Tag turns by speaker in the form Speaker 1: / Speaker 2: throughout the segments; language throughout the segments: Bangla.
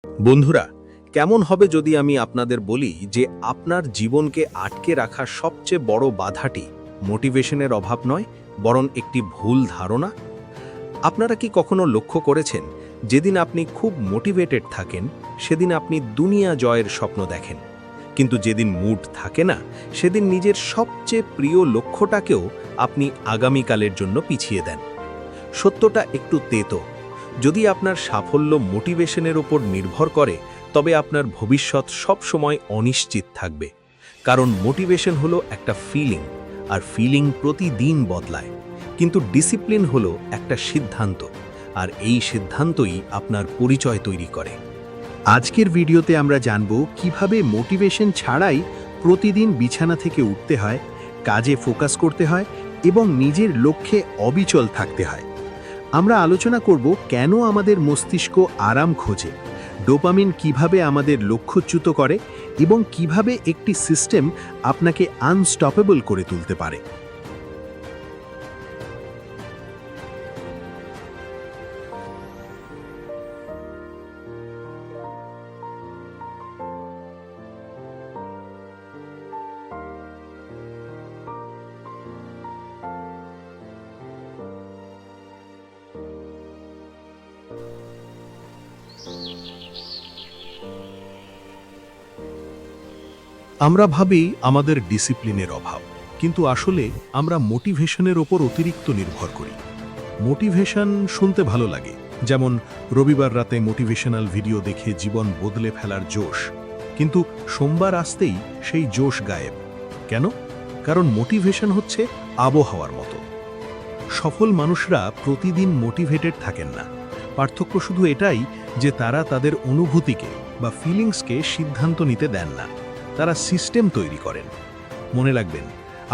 Speaker 1: বন্ধুরা, কেমন হবে যদি আমি আপনাদের বলি যে আপনার জীবনকে আটকে রাখা সবচেয়ে বড় বাধাটি মোটিভেশনের অভাব নয়, বরং একটি ভুল ধারণা? আপনারা কি কখনো লক্ষ্য করেছেন, যেদিন আপনি খুব মোটিভেটেড থাকেন সেদিন আপনি দুনিয়া জয়ের স্বপ্ন দেখেন, কিন্তু যেদিন মুড থাকে না সেদিন নিজের সবচেয়ে প্রিয় লক্ষ্যটাকেও আপনি আগামীকালের জন্য পিছিয়ে দেন? সত্যটা একটু তেতো। যদি আপনার সাফল্য মোটিভেশনের উপর নির্ভর করে, তবে আপনার ভবিষ্যৎ সব সময় অনিশ্চিত থাকবে। কারণ মোটিভেশন হলো একটা ফিলিং, আর ফিলিং প্রতিদিন বদলায়। কিন্তু ডিসিপ্লিন হলো একটা সিদ্ধান্ত, আর এই সিদ্ধান্তই আপনার পরিচয় তৈরি করে।
Speaker 2: আজকের ভিডিওতে আমরা জানব কিভাবে মোটিভেশন ছাড়াই প্রতিদিন বিছানা থেকে উঠতে হয়, কাজে ফোকাস করতে হয় এবং নিজের লক্ষ্যে অবিচল থাকতে হয়। আমরা আলোচনা করব কেন আমাদের মস্তিষ্ক আরাম খোঁজে, ডোপামিন কিভাবে আমাদের লক্ষ্যচ্যুত করে এবং কিভাবে একটি সিস্টেম আপনাকে আনস্টপেবল করে তুলতে পারে। আমরা ভাবি আমাদের ডিসিপ্লিনের অভাব, কিন্তু আসলে আমরা মোটিভেশনের ওপর অতিরিক্ত নির্ভর করি। মোটিভেশন শুনতে ভালো লাগে, যেমন রবিবার রাতে মোটিভেশনাল ভিডিও দেখে জীবন বদলে ফেলার জোশ, কিন্তু সোমবার আসতেই সেই জোশ গায়েব। কেন? কারণ মোটিভেশন হচ্ছে আবহাওয়ার মতো। সফল মানুষরা প্রতিদিন মোটিভেটেড থাকেন না। পার্থক্য শুধু এটাই যে তারা তাদের অনুভূতিকে বা ফিলিংসকে সিদ্ধান্ত নিতে দেন না, তারা সিস্টেম তৈরি করেন। মনে রাখবেন,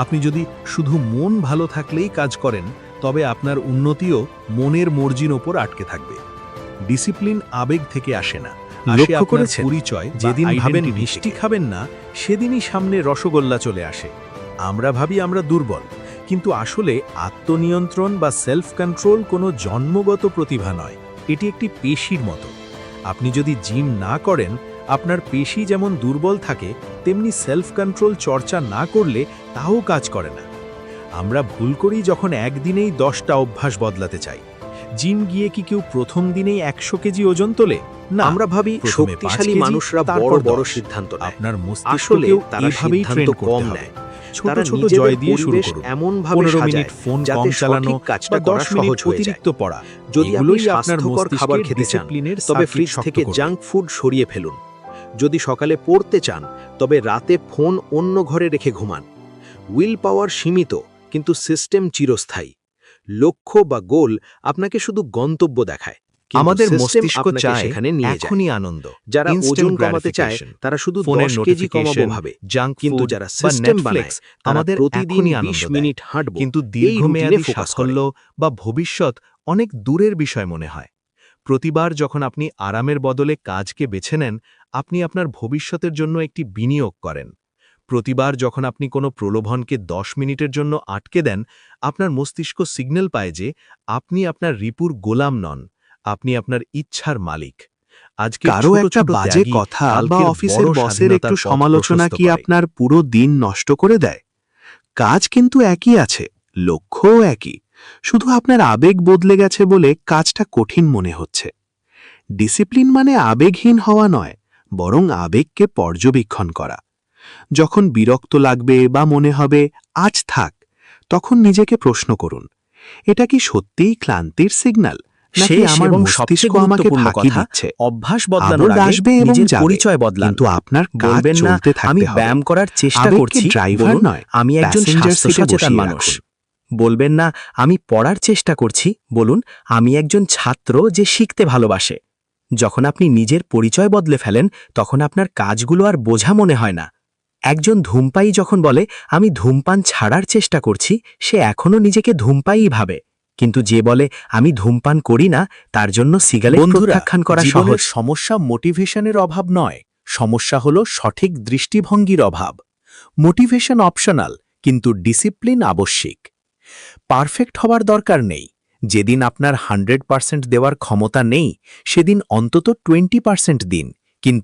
Speaker 2: আপনি যদি শুধু মন ভালো থাকলেই কাজ করেন, তবে আপনার উন্নতিও মনের মর্জির ওপর আটকে থাকবে। ডিসিপ্লিন আবেগ থেকে আসে না,
Speaker 1: লক্ষ্য করেছেন,
Speaker 2: পরিচয়
Speaker 1: যেদিন ভাবেন মিষ্টি খাবেন না, সেদিনই সামনে রসগোল্লা চলে আসে। আমরা ভাবি আমরা দুর্বল, কিন্তু আসলে আত্মনিয়ন্ত্রণ বা সেলফ কন্ট্রোল কোনো জন্মগত প্রতিভা নয়, এটি একটি পেশির মতো। আপনি যদি জিম না করেন, আপনার পেশি যেমন দুর্বল থাকে, তেমনি সেলফ কন্ট্রোল চর্চা না করলে তাও কাজ করে না। আমরা ভুল করি যখন একদিনেই 10টা অভ্যাস বদলাতে চাই। জিম গিয়ে কি কেউ প্রথম দিনেই 100 কেজি ওজন তোলে? না।
Speaker 3: আমরা ভাবি শক্তিশালী মানুষরা বড় বড় সিদ্ধান্ত নেয়।
Speaker 1: আপনার
Speaker 3: আসলে
Speaker 1: মস্তিষ্ককেও
Speaker 3: তারা
Speaker 1: এইভাবেই
Speaker 3: সিদ্ধান্ত
Speaker 1: ট্রেন
Speaker 3: কম
Speaker 1: করতে
Speaker 3: নেয়।
Speaker 1: হবে। ছোট
Speaker 3: তারা
Speaker 1: ছোট
Speaker 3: নিজেদের
Speaker 1: জয় দিয়ে শুরু
Speaker 3: পরিবেশ
Speaker 1: করুন।
Speaker 3: এমন ভাবে
Speaker 1: 15
Speaker 3: সাজায়
Speaker 1: মিনিট ফোন
Speaker 3: যাতে
Speaker 1: কম চালানো
Speaker 3: সঠিক কাজটা
Speaker 1: বা
Speaker 3: করা
Speaker 1: 10 মিনিট
Speaker 3: সহজ হয়ে যায়।
Speaker 1: অতিরিক্ত পড়া,
Speaker 3: যদি আপনি
Speaker 1: এগুলোই আপনার
Speaker 3: স্বাস্থ্যকর খাবার
Speaker 1: মস্তিষ্কের
Speaker 3: খেতে চান,
Speaker 1: ডিসিপ্লিনের
Speaker 3: তবে
Speaker 1: সার্কিট
Speaker 3: ফ্রিজ
Speaker 1: শক্ত
Speaker 3: থেকে
Speaker 1: করবে।
Speaker 3: জাঙ্ক ফুড সরিয়ে ফেলুন। যদি সকালে পড়তে চান, তবে রাতে ফোন অন্য ঘরে রেখে ঘুমান। উইল পাওয়ার সীমিত, কিন্তু সিস্টেম চিরস্থায়ী। লক্ষ্য বা গোল আপনাকে শুধু গন্তব্য দেখায়, কিন্তু
Speaker 1: আমাদের
Speaker 3: সিস্টেম
Speaker 1: মস্তিষ্ক
Speaker 3: আপনাকে
Speaker 1: চায়
Speaker 3: সেখানে নিয়ে যায়।
Speaker 1: এখনই আনন্দ,
Speaker 3: যারা ওজন কমাতে চায় তারা শুধু 10 কেজি কমাবো ভাবে, কিন্তু যারা সিস্টেম বানায় তারা
Speaker 1: আমাদের
Speaker 3: প্রতিদিন
Speaker 1: এখনই
Speaker 3: 20
Speaker 1: আনন্দ
Speaker 3: মিনিট
Speaker 1: দেয়।
Speaker 3: হাঁটবো।
Speaker 1: কিন্তু
Speaker 3: এই
Speaker 1: দীর্ঘমেয়াদী
Speaker 3: রুটিনে ফোকাস
Speaker 1: সাফল্য বা ভবিষ্যৎ অনেক দূরের বিষয় মনে হয়। প্রতিবার যখন আপনি আরামের বদলে কাজকে বেছে নেন, আপনি আপনার ভবিষ্যতের জন্য একটি বিনিয়োগ করেন। প্রতিবার যখন আপনি কোনো প্রলোভনকে 10 মিনিটের জন্য আটকে দেন, আপনার মস্তিষ্ক সিগন্যাল পায় যে আপনি আপনার রিপুর গোলাম নন, আপনি আপনার ইচ্ছার মালিক। আজকে
Speaker 2: কারো একটা বাজে কথা বা অফিসের বসের একটু সমালোচনা কি আপনার পুরো দিন নষ্ট করে দেয়? কাজ কিন্তু একই আছে, লক্ষ্যও একই, শুধু আপনার আবেগ বদলে গেছে বলে কাজটা কঠিন মনে হচ্ছে। ডিসিপ্লিন মানে আবেগহীন হওয়া নয়, বরং আবেগকে পর্যবেক্ষণ করা। যখন বিরক্ত লাগবে বা মনে হবে আজ থাক, তখন নিজেকে প্রশ্ন করুন, এটা কি সত্যিই ক্লান্তির সিগন্যাল, নাকি আমার মস্তিষ্ক আমাকে ফাঁকি দিচ্ছে?
Speaker 1: অভ্যাস বদলানোর
Speaker 2: আদর
Speaker 1: আগে
Speaker 2: আসবে এবং
Speaker 1: নিজের
Speaker 2: যাবে,
Speaker 1: পরিচয় বদলান।
Speaker 2: কিন্তু আপনার কাজ
Speaker 1: বলবেন না
Speaker 2: চলতে থাকতে
Speaker 1: আমি
Speaker 2: হবে।
Speaker 1: ব্যায়াম করার চেষ্টা
Speaker 2: আবেগকে
Speaker 1: করছি,
Speaker 2: ড্রাইভার
Speaker 1: বলুন
Speaker 2: নয়,
Speaker 1: আমি একজন
Speaker 2: প্যাসেঞ্জার
Speaker 1: স্বাস্থ্য
Speaker 2: সিটে
Speaker 1: সচেতন
Speaker 2: বসিয়ে
Speaker 1: মানুষ।
Speaker 2: রাখুন।
Speaker 1: বলবেন না আমি পড়ার চেষ্টা করছি, বলুন আমি একজন ছাত্র যে শিখতে ভালোবাসে। যখন আপনি নিজের পরিচয় বদলে ফেলেন, তখন আপনার কাজগুলো আর বোঝা মনে হয় না। একজন ধূমপায়ী যখন বলে আমি ধূমপান ছাড়ার চেষ্টা করছি, সে এখনো নিজেকে ধূমপায়ী ভাবে। কিন্তু যে বলে আমি ধূমপান করি না, তার জন্য সিগারেট প্রত্যাখ্যান করা সহজ।
Speaker 4: সমস্যা মোটিভেশনের অভাব নয়, সমস্যা হলো সঠিক দৃষ্টিভঙ্গির অভাব। মোটিভেশন অপশনাল, কিন্তু ডিসিপ্লিন আবশ্যিক। পারফেক্ট হবার দরকার নেই, যেদিন আপনার 100% দেওয়ার ক্ষমতা নেই সেদিন অন্তত 20% দিন।